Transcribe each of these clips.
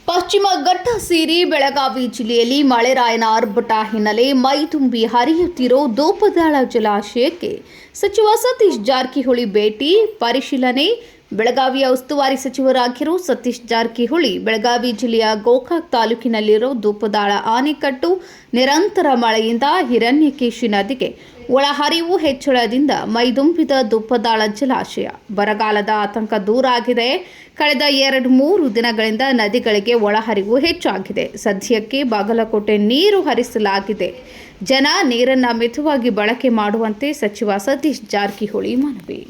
ಪಶ್ಚಿಮ ಘಟ್ಟ ಸೇರಿ ಬೆಳಗಾವಿ ಜಿಲ್ಲೆಯಲ್ಲಿ ಮಳೆರಾಯನ ಆರ್ಭಟ ಹಿನ್ನೆಲೆ ಮೈದುಂಬಿ ಹರಿಯುತ್ತಿರೋ ದೂಪದಾಳ ಜಲಾಶಯಕ್ಕೆ ಸಚಿವ ಸತೀಶ್ ಜಾರಕಿಹೊಳಿ ಭೇಟಿ ಪರಿಶೀಲನೆ. ಬೆಳಗಾವಿಯ ಉಸ್ತುವಾರಿ ಸಚಿವರಾಗಿರೋ ಸತೀಶ್ ಜಾರಕಿಹೊಳಿ ಬೆಳಗಾವಿ ಜಿಲ್ಲೆಯ ಗೋಕಾಕ್ ತಾಲೂಕಿನಲ್ಲಿರೋ ದೂಪದಾಳ ಆಣೆಕಟ್ಟು ನಿರಂತರ ಮಳೆಯಿಂದ ಹಿರಣ್ಯಕೇಶಿ ನದಿಗೆ ಒಳಹರಿವು ಹೆಚ್ಚಳದಿಂದ ಮೈದುಂಬಿದ ದೂಪದಾಳ ಜಲಾಶಯ ಬರಗಾಲದ ಆತಂಕ ದೂರ ಆಗಿದೆ. ಕಳೆದ 2-3 ದಿನಗಳಿಂದ ನದಿಗಳಿಗೆ ಒಳಹರಿವು ಹೆಚ್ಚಾಗಿದೆ. ಸದ್ಯಕ್ಕೆ ಬಾಗಲಕೋಟೆ ನೀರು ಹರಿಸಲಾಗಿದೆ. ಜನ ನೀರನ್ನು ಮಿತವಾಗಿ ಬಳಕೆ ಮಾಡುವಂತೆ ಸಚಿವ ಸತೀಶ್ ಜಾರಕಿಹೊಳಿ ಮನವಿ.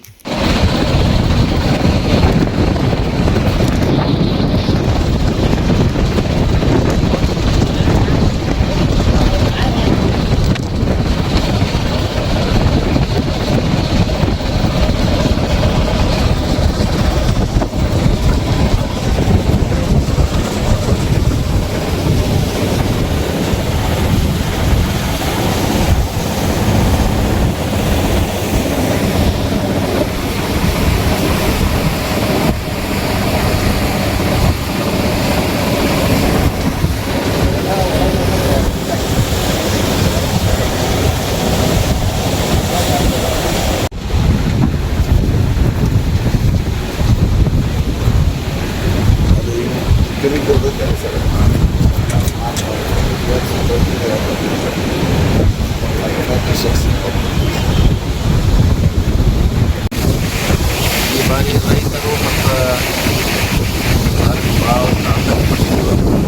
ಈ ಬಾರಿ ರೈತರು ಮತ್ತು ಭಾಳ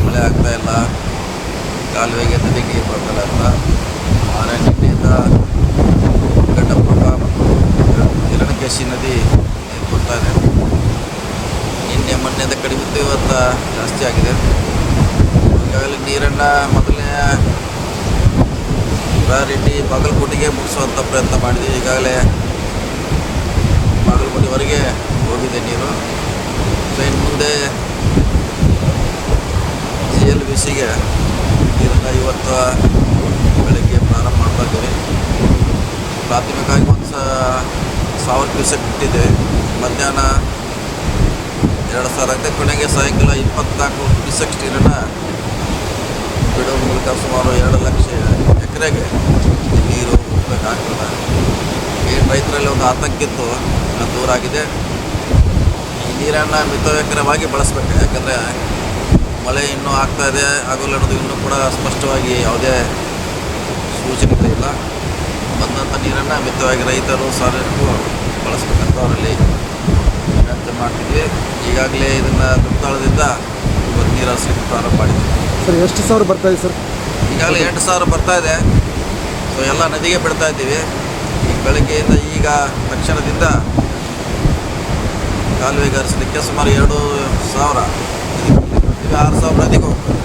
ಮಳೆ ಆಗ್ತಾ ಇಲ್ಲ, ಕಾಲುವೆಗೆ ನದಿಗೆ ಬರ್ತಾ ಇಲ್ಲ. ಅರಣ್ಯದಿಂದ ಘಟ್ಟಪ್ರಭ ಮತ್ತು ಹಿರಣ್ಯಕೇಶಿ ನದಿ ನೀರು ಬರ್ತಾ ಇದೆ. ನಿನ್ನೆ ಮೊನ್ನೆದ ಕಡಿಮೆ ಇತ್ತು, ಇವತ್ತು ಜಾಸ್ತಿ ಆಗಿದೆ. ಈಗಾಗಲೇ ನೀರನ್ನು ಮೊದಲನೇ ಪ್ರಾಯೋರಿಟಿ ಬಾಗಲಕೋಟೆಗೆ ಮುಗಿಸುವಂಥ ಪ್ರಯತ್ನ ಮಾಡಿದ್ವಿ. ಈಗಾಗಲೇ ಬಾಗಲಕೋಟೆವರೆಗೆ ಹೋಗಿದೆ ನೀರು. ಇನ್ನು ಮುಂದೆ GLBCಗೆ ನೀರನ್ನು ಇವತ್ತು ಬೆಳಗ್ಗೆ ಪ್ರಾರಂಭ ಮಾಡ್ತಾ ಇದ್ದೀವಿ. ಪ್ರಾಥಮಿಕವಾಗಿ 1,000 ಕ್ಯೂಸೆಕ್ ಬಿಟ್ಟಿದೆ. ಮಧ್ಯಾಹ್ನ 2,000 ಆಗದೆ. ಕೊನೆಗೆ ಸಾಯಂಕಾಲ 24 ಕ್ಯೂಸೆಕ್ ನೀರನ್ನು ಬಿಡೋ ಮೂಲಕ ಸುಮಾರು 2 ಲಕ್ಷ ಎಕರೆಗೆ ನೀರು ಬೇಕಾಗ್ತದೆ. ಏನು ರೈತರಲ್ಲಿ ಒಂದು ಆತಂಕ ಇತ್ತು, ಅದು ದೂರ ಆಗಿದೆ. ಈ ನೀರನ್ನು ಮಿತವ್ಯಯವಾಗಿ ಬಳಸಬೇಕು. ಯಾಕಂದರೆ ಮಳೆ ಇನ್ನೂ ಆಗ್ತಾಯಿದೆ, ಆಗೋಲ್ಲ ಅನ್ನೋದು ಇನ್ನೂ ಕೂಡ ಸ್ಪಷ್ಟವಾಗಿ ಯಾವುದೇ ಸೂಚನೆ ಇಲ್ಲ. ಬಂದಂಥ ನೀರನ್ನು ಮಿತವಾಗಿ ರೈತರು ಸಾರ್ವಜನಿಕರು ಬಳಸಬೇಕಂತ ಅವರಲ್ಲಿ ವಿನಂತಿ ಮಾಡ್ತಿದ್ವಿ. ಈಗಾಗಲೇ ಇದನ್ನು ದುರ್ತಾಳದಿಂದ ಇವತ್ತು ನೀರು ಹರಿಸಲಿಕ್ಕೆ ಪ್ರಾರಂಭ ಮಾಡಿದ್ವಿ. ಸರ್, ಎಷ್ಟು ಸಾವಿರ ಬರ್ತಾಯಿದೆ ಸರ್? ಈಗಾಗಲೇ 8,000 ಬರ್ತಾಯಿದೆ. ಸೊ ಎಲ್ಲ ನದಿಗೆ ಬಿಡ್ತಾ ಇದ್ದೀವಿ. ಈ ಬೆಳಗ್ಗೆಯಿಂದ ಈಗ ತಕ್ಷಣದಿಂದ ಕಾಲುವೆಗೆ ಹರಿಸಲಿಕ್ಕೆ ಸುಮಾರು 2,000 6,000 ನದಿಗೆ ಹೋಗ್ತದೆ.